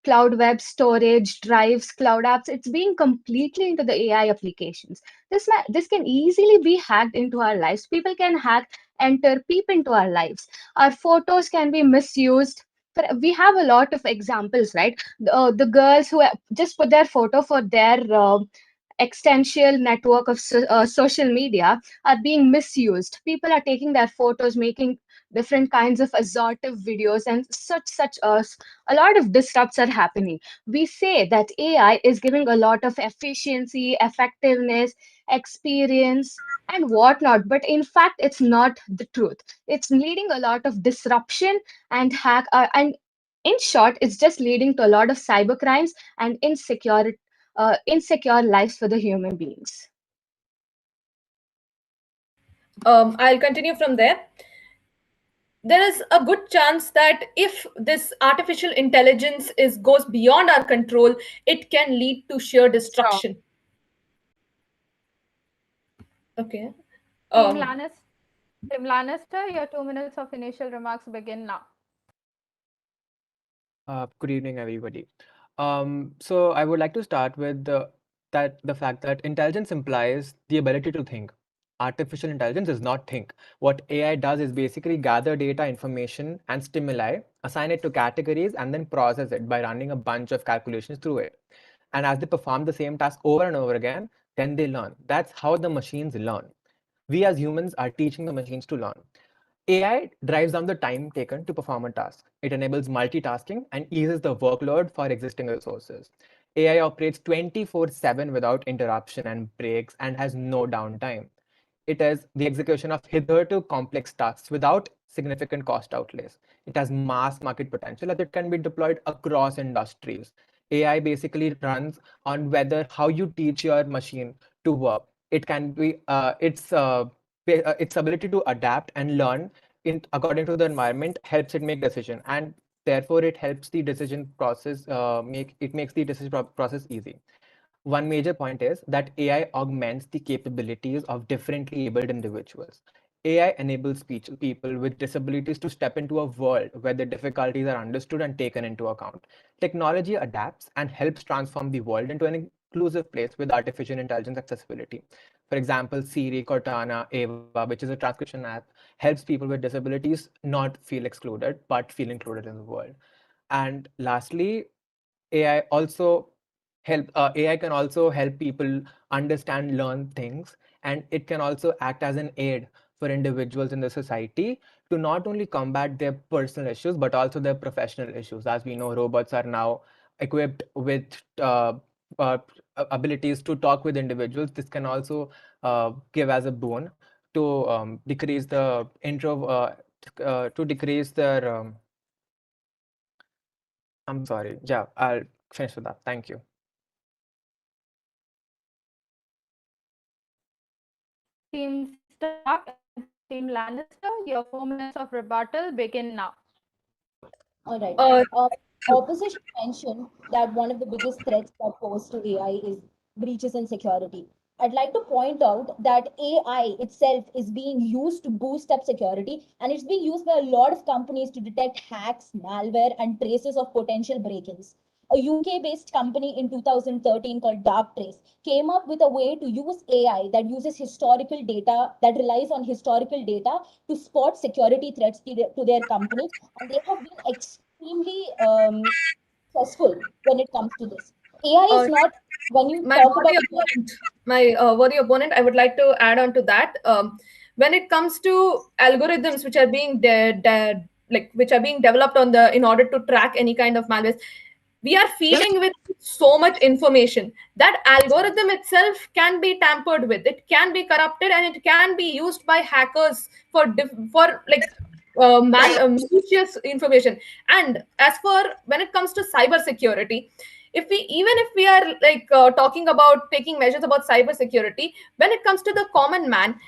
cloud web storage, drives, cloud apps, it's being completely into the AI applications. This can easily be hacked into our lives. People can peep into our lives. Our photos can be misused. We have a lot of examples, right? The girls who just put their photo for their extensive network of social media are being misused. People are taking their photos, making different kinds of assortive videos, and a lot of disrupts are happening. We say that AI is giving a lot of efficiency, effectiveness, experience, and whatnot, but in fact, it's not the truth. It's leading a lot of disruption and in short, it's just leading to a lot of cyber crimes and insecure lives for the human beings. I'll continue from there. There is a good chance that if this artificial intelligence goes beyond our control, it can lead to sheer destruction. Okay. Team Lannister, your 2 minutes of initial remarks begin now. Good evening, everybody. So I would like to start with the fact that intelligence implies the ability to think. Artificial intelligence does not think. What AI does is basically gather data, information, and stimuli, assign it to categories, and then process it by running a bunch of calculations through it. And as they perform the same task over and over again, then they learn. That's how the machines learn. We as humans are teaching the machines to learn. AI drives down the time taken to perform a task. It enables multitasking and eases the workload for existing resources. AI operates 24/7 without interruption and breaks and has no downtime. It is the execution of hitherto complex tasks without significant cost outlays. It has mass market potential as it can be deployed across industries. AI basically runs on whether how you teach your machine to work. It can be its ability to adapt and learn according to the environment helps it make decision, and therefore it helps the decision process makes the decision process easy. One major point is that AI augments the capabilities of differently abled individuals. AI enables people with disabilities to step into a world where their difficulties are understood and taken into account. Technology adapts and helps transform the world into an inclusive place with artificial intelligence accessibility. For example, Siri, Cortana, Ava, which is a transcription app, helps people with disabilities not feel excluded, but feel included in the world. And lastly, AI also AI can also help people understand, learn things, and it can also act as an aid for individuals in the society to not only combat their personal issues but also their professional issues. As we know, robots are now equipped with uh, abilities to talk with individuals. This can also give as a boon to decrease the to decrease their I'm sorry. Yeah, I'll finish with that. Thank you. Team Stark and Team Lannister, your 4 minutes of rebuttal begin now. All right. Uh, Opposition mentioned that one of the biggest threats that pose to AI is breaches and security. I'd like to point out that AI itself is being used to boost up security, and it's being used by a lot of companies to detect hacks, malware, and traces of potential break-ins. A UK-based company in 2013 called Darktrace came up with a way to use AI that uses historical data, that relies on historical data to spot security threats to their company, and they have been extremely successful when it comes to this. AI is uh, not, when you my talk about worthy opponent, I would like to add on to that. When it comes to algorithms which are being which are being developed on the in order to track any kind of malware, we are feeding with so much information that algorithm itself can be tampered with, it can be corrupted, and it can be used by hackers for like malicious information. And as for when it comes to cyber security, if we are talking about taking measures about cyber security, when it comes to the common man,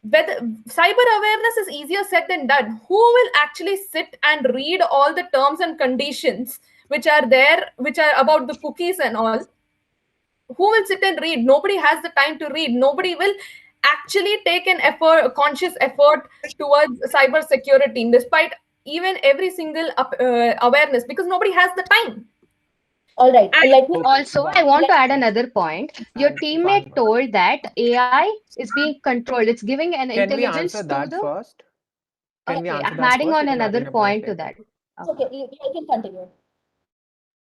whether cyber awareness is easier said than done. Who will actually sit and read all the terms and conditions which are there, which are about the cookies and all? Who will sit and read? Nobody has the time to read. Nobody will actually take an effort, a conscious effort towards cyber security, despite even every single awareness, because nobody has the time. All right, let me. Okay, Also, I one want to Let, add another point. Your and teammate one. told that AI is being controlled. It's giving an Can we answer intelligence to that the. first? Can we Okay, answer I'm that adding first? on We can add another in your points point to later. that. it's Okay. okay. You can continue.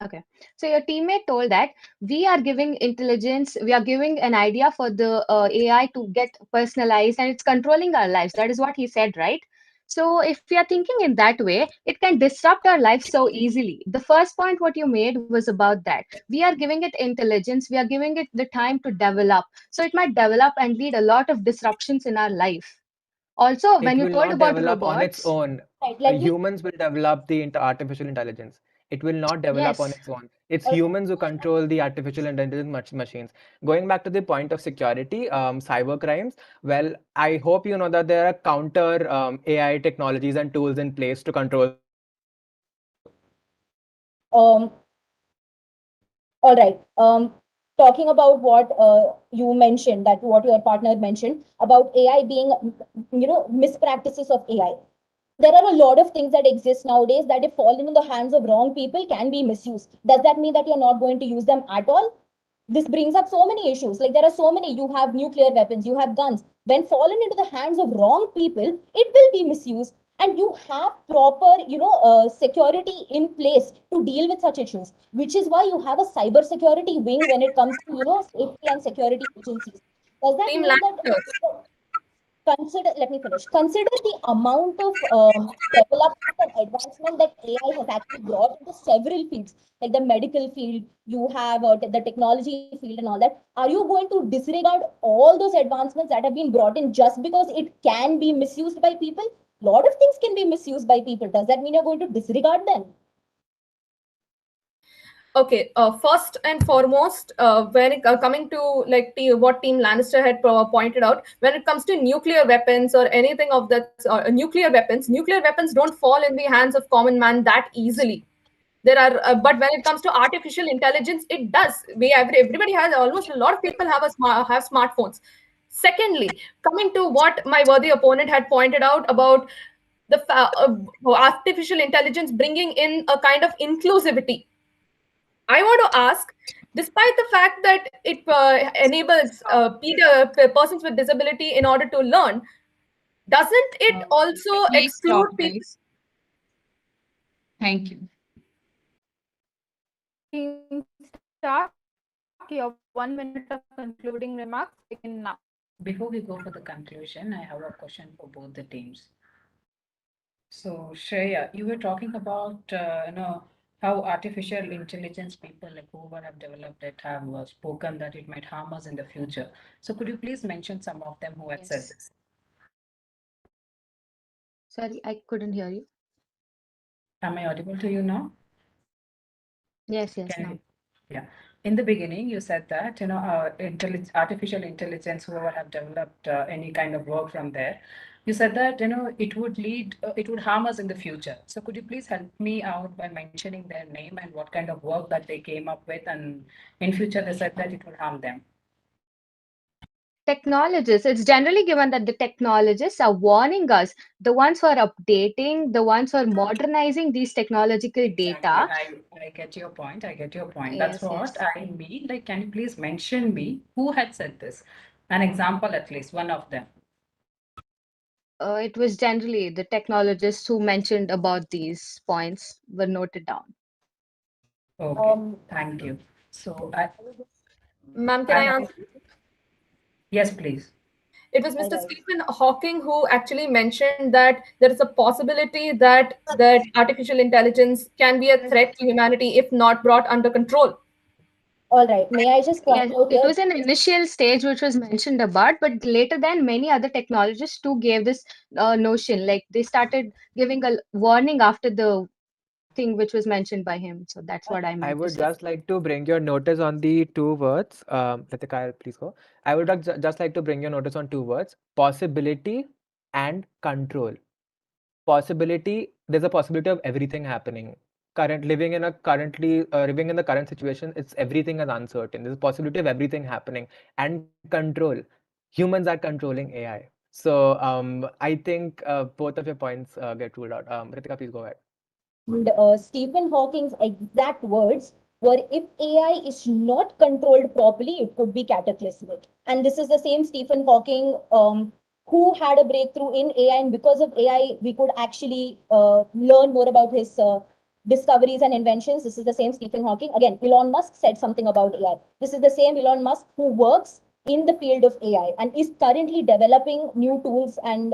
Okay. So your teammate told that we are giving intelligence, we are giving an idea for the AI to get personalized and it's controlling our lives. That is what he said, right? So if we are thinking in that way, it can disrupt our lives so easily. The first point what you made was about that. We are giving it intelligence, we are giving it the time to develop. So it might develop and lead a lot of disruptions in our life. Also, when It you will told not about develop on its robots, own. Right. Let me. Humans will develop the artificial intelligence. It will not develop on yes, its own. It's All humans who control the artificial intelligence machines. Going back to the point of security, cyber crimes, well, I hope you know that there are counter AI technologies and tools in place to control them. Um. All right. Talking about what you mentioned, that what your partner mentioned about AI being, mispractices of AI. There are a lot of things that exist nowadays that, if fallen in the hands of wrong people, can be misused. Does that mean that you're not going to use them at all? This brings up so many issues. Like, there are so many. You have nuclear weapons, you have guns. When fallen into the hands of wrong people, it will be misused. And you have proper, security in place to deal with such issues, which is why you have a cyber security wing when it comes to, safety and security agencies. Does that Team mean that, Lancaster. consider, let me finish, consider the amount of development and advancement that AI has actually brought into several fields, like the medical field, you have the technology field and all that. Are you going to disregard all those advancements that have been brought in just because it can be misused by people? A lot of things can be misused by people. Does that mean you're going to disregard them? Okay, first and foremost, when it, coming to like what Team Lannister had pointed out, when it comes to nuclear weapons or anything of that, nuclear weapons don't fall in the hands of common man that easily. There are, but when it comes to artificial intelligence, it does. Everybody has, almost a lot of people have smartphones. Secondly, coming to what my worthy opponent had pointed out about artificial intelligence bringing in a kind of inclusivity. I want to ask, despite the fact that it enables persons with disability in order to learn, doesn't it also Please exclude stop, people? guys. Thank you. Team Stark, your 1 minute of concluding remarks begin now. Before we go for the conclusion, I have a question for both the teams. So, Shreya, you were talking about, how artificial intelligence people, like whoever have developed it, have spoken that it might harm us in the future. So, could you please mention some of them who had said yes. this? Sorry, I couldn't hear you. Am I audible to you now? Yes, yes, Can now. you? Yeah. In the beginning, you said that, artificial intelligence, whoever have developed any kind of work from there, you said that, it would lead, it would harm us in the future. So could you please help me out by mentioning their name and what kind of work that they came up with, and in future they said that it would harm them? Technologists, it's generally given that the technologists are warning us, the ones who are updating, the ones who are modernizing these technological Exactly. data. I get your point. I get your point. That's Yes, what yes. I mean. Like, can you please mention me who had said this? An example, at least one of them. It was generally the technologists who mentioned about these points were noted down. Okay, thank you. So Ma'am, can I I answer? yes, please. It was All Mr. right. Stephen Hawking who actually mentioned that there is a possibility that artificial intelligence can be a threat to humanity if not brought under control. All right. May I just point Yes, out it here? was an initial stage which was mentioned about, but later then many other technologists too gave this notion. Like they started giving a warning after the thing which was mentioned by him. So that's what I I meant to would say. just like to bring your notice on the two words. Latika, please go. I would just like to bring your notice on two words: possibility and control. Possibility, there's a possibility of everything happening. Living in the current situation, it's everything is uncertain. There's a possibility of everything happening. And control, humans are controlling AI. So I think both of your points get ruled out. Ritika, please go ahead. And Stephen Hawking's exact words where if AI is not controlled properly, it could be cataclysmic. And this is the same Stephen Hawking who had a breakthrough in AI, and because of AI, we could actually learn more about his discoveries and inventions. This is the same Stephen Hawking. Again, Elon Musk said something about AI. This is the same Elon Musk who works in the field of AI and is currently developing new tools and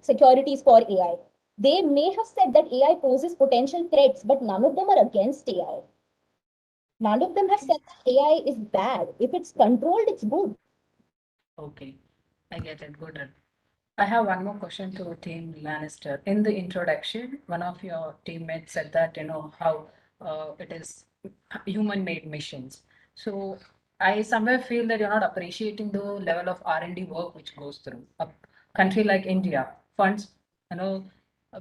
securities for AI. They may have said that AI poses potential threats, but none of them are against AI. None of them have said that AI is bad. If it's controlled, it's good. Okay, I get it. Good. I have one more question to Team Lannister. In the introduction, one of your teammates said that, how it is human-made missions. So I somewhere feel that you're not appreciating the level of R&D work which goes through. A country like India funds, you know,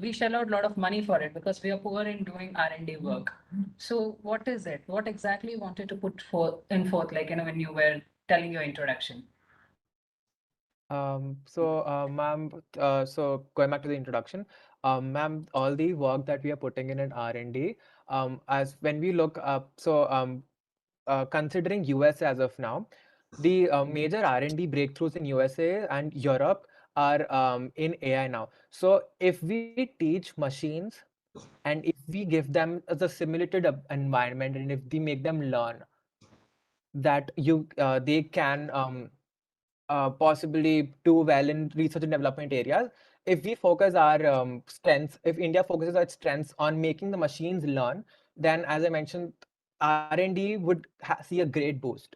we shell out a lot of money for it because we are poor in doing R&D work. So what is it? What exactly you wanted to put forth, like, when you were telling your introduction? Ma'am, so going back to the introduction, ma'am, all the work that we are putting in R&D, as when we look up, considering USA as of now, the major R&D breakthroughs in USA and Europe are in AI now. So if we teach machines and if we give them the simulated environment and if we make them learn that they can possibly do well in research and development areas. If we focus our strengths, if India focuses its strengths on making the machines learn, then as I mentioned, R&D would see a great boost.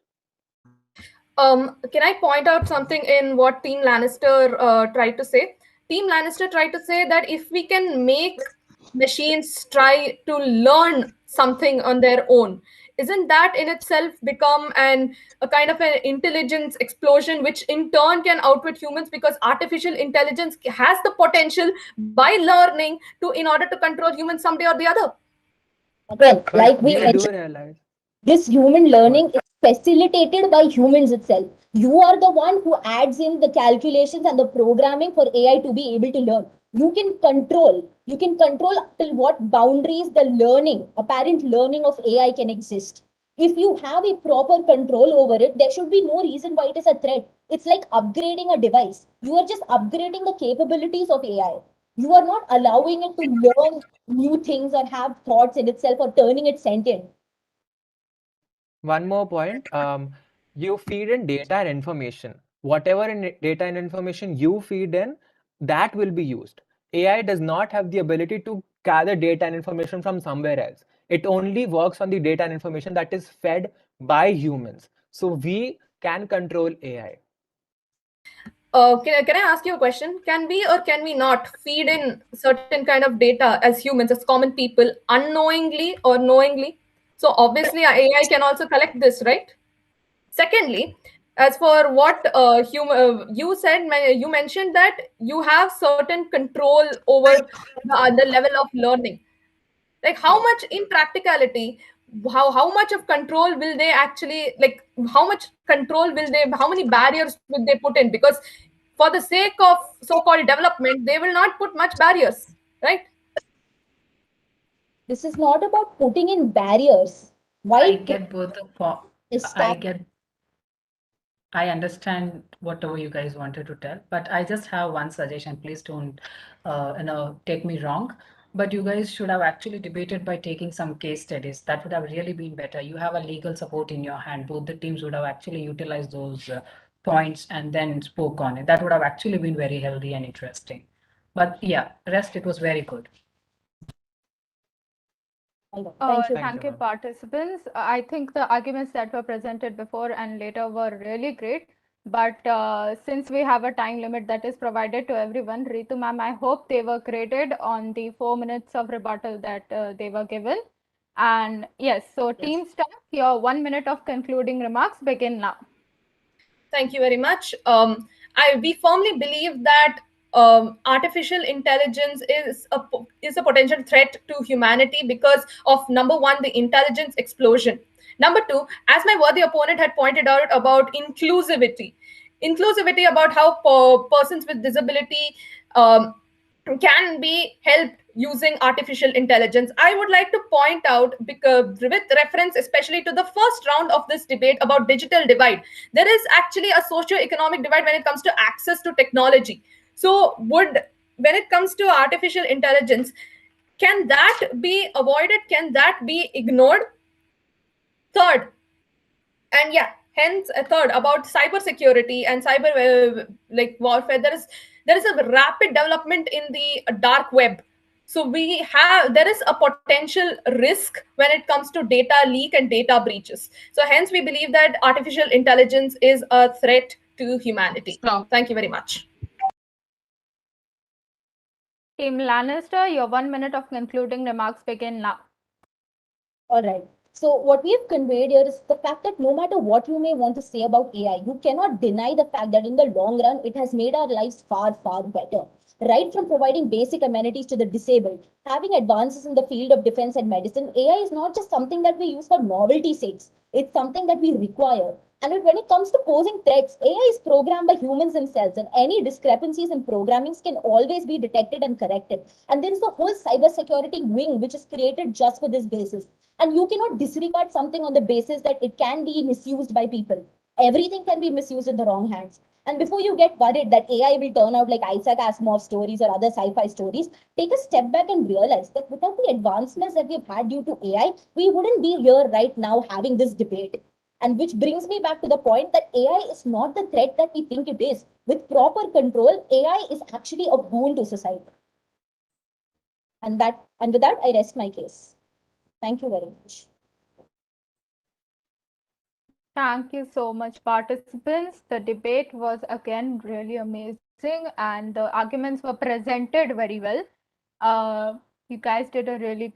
Can I point out something in what Team Lannister tried to say? Team Lannister tried to say that if we can make machines try to learn something on their own, isn't that in itself become a kind of an intelligence explosion, which in turn can outwit humans because artificial intelligence has the potential by learning to in order to control humans someday or the other. Again, But like we we do mentioned, realize, this human go learning ahead. is facilitated by humans itself. You are the one who adds in the calculations and the programming for AI to be able to learn. You can control till what boundaries the learning, apparent learning of AI can exist. If you have a proper control over it, there should be no reason why it is a threat. It's like upgrading a device. You are just upgrading the capabilities of AI. You are not allowing it to learn new things or have thoughts in itself or turning it sentient. One more point. You feed in data and information. Whatever data and information you feed in, that will be used. AI does not have the ability to gather data and information from somewhere else. It only works on the data and information that is fed by humans. So we can control AI. Can I ask you a question? Can we or can we not feed in certain kind of data as humans, as common people, unknowingly or knowingly? So obviously, AI can also collect this, right? Secondly, as for what you said, you mentioned that you have certain control over the level of learning. Like how much in practicality, how much of control will they actually like? How much control will they? How many barriers will they put in? Because for the sake of so-called development, they will not put much barriers, right? This is not about putting in barriers. I Why get both the I establish? get I understand whatever you guys wanted to tell, but I just have one suggestion. Please don't, take me wrong. But you guys should have actually debated by taking some case studies. That would have really been better. You have a legal support in your hand. Both the teams would have actually utilized those points and then spoke on it. That would have actually been very healthy and interesting. But yeah, rest it was very good. Thank you. Thank you, Thank you, ma'am. participants. I think the arguments that were presented before and later were really great. But since we have a time limit that is provided to everyone, Ritu ma'am, I hope they were graded on the 4 minutes of rebuttal that they were given. And yes, so team staff, your 1 minute of concluding remarks begin now. Thank you very much. We firmly believe that artificial intelligence is a potential threat to humanity because of number one, the intelligence explosion. Number two, as my worthy opponent had pointed out about inclusivity about how persons with disability can be helped using artificial intelligence. I would like to point out, because with reference especially to the first round of this debate about digital divide, there is actually a socio-economic divide when it comes to access to technology. So when it comes to artificial intelligence, can that be avoided? Can that be ignored? Third, and yeah, hence a third about cybersecurity and cyber like warfare. There is a rapid development in the dark web. So there is a potential risk when it comes to data leak and data breaches. So hence we believe that artificial intelligence is a threat to humanity. Thank you very much. Team Lannister, your 1 minute of concluding remarks begin now. All right. So what we have conveyed here is the fact that no matter what you may want to say about AI, you cannot deny the fact that in the long run, it has made our lives far, far better. Right from providing basic amenities to the disabled, having advances in the field of defense and medicine, AI is not just something that we use for novelty sakes. It's something that we require. And when it comes to posing threats, AI is programmed by humans themselves, and any discrepancies in programmings can always be detected and corrected. And there is a whole cybersecurity wing which is created just for this basis. And you cannot disregard something on the basis that it can be misused by people. Everything can be misused in the wrong hands. And before you get worried that AI will turn out like Isaac Asimov stories or other sci-fi stories, take a step back and realize that without the advancements that we've had due to AI, we wouldn't be here right now having this debate. And which brings me back to the point that AI is not the threat that we think it is. With proper control, AI is actually a boon to society. And with that, I rest my case. Thank you very much. Thank you so much, participants. The debate was again really amazing and the arguments were presented very well. You guys did a really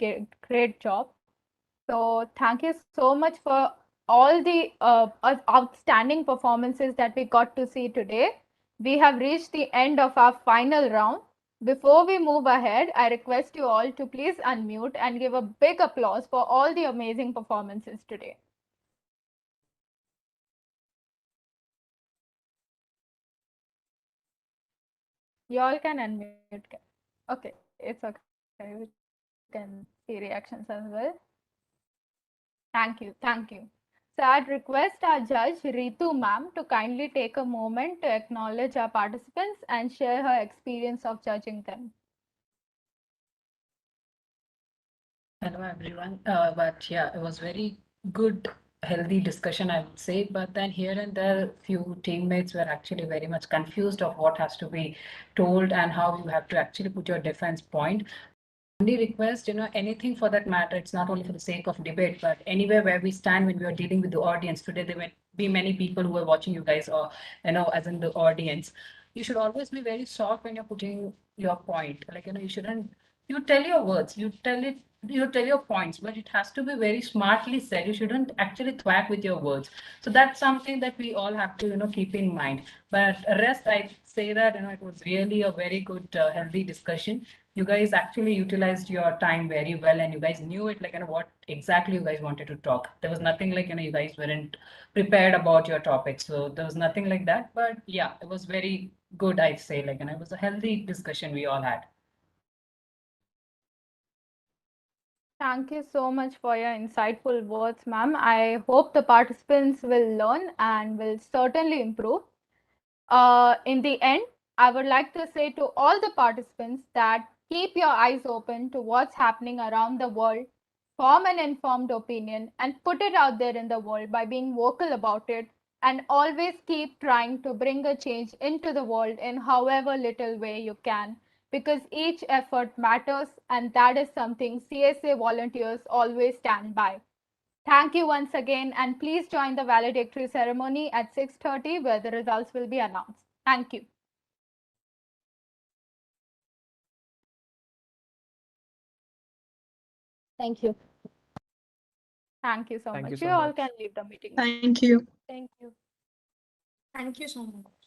great job. So thank you so much for all the outstanding performances that we got to see today. We have reached the end of our final round. Before we move ahead, I request you all to please unmute and give a big applause for all the amazing performances today. You all can unmute. Okay, it's okay. We can see reactions as well. Thank you. Thank you. So I'd request our judge, Ritu ma'am, to kindly take a moment to acknowledge our participants and share her experience of judging them. Hello, everyone. But yeah, it was very good, healthy discussion, I would say. But then here and there, few teammates were actually very much confused of what has to be told and how you have to actually put your defense point. Only request, anything for that matter. It's not only for the sake of debate, but anywhere where we stand when we are dealing with the audience today, there may be many people who are watching you guys, or as in the audience. You should always be very soft when you're putting your point. Like you shouldn't. You tell your words. You tell it. You tell your points, but it has to be very smartly said. You shouldn't actually thwack with your words. So that's something that we all have to keep in mind. But rest, I say that it was really a very good, healthy discussion. You guys actually utilized your time very well, and you guys knew it, like what exactly you guys wanted to talk. There was nothing like you guys weren't prepared about your topic, so there was nothing like that. But yeah, it was very good, I'd say. It was a healthy discussion we all had. Thank you so much for your insightful words, ma'am. I hope the participants will learn and will certainly improve. In the end, I would like to say to all the participants that keep your eyes open to what's happening around the world, form an informed opinion, and put it out there in the world by being vocal about it, and always keep trying to bring a change into the world in however little way you can, because each effort matters, and that is something CSA volunteers always stand by. Thank you once again, and please join the valedictory ceremony at 6:30 where the results will be announced. Thank you. Thank you. Thank you so Thank you much. so You all much. can leave the meeting. Thank you. Thank you. Thank you so much.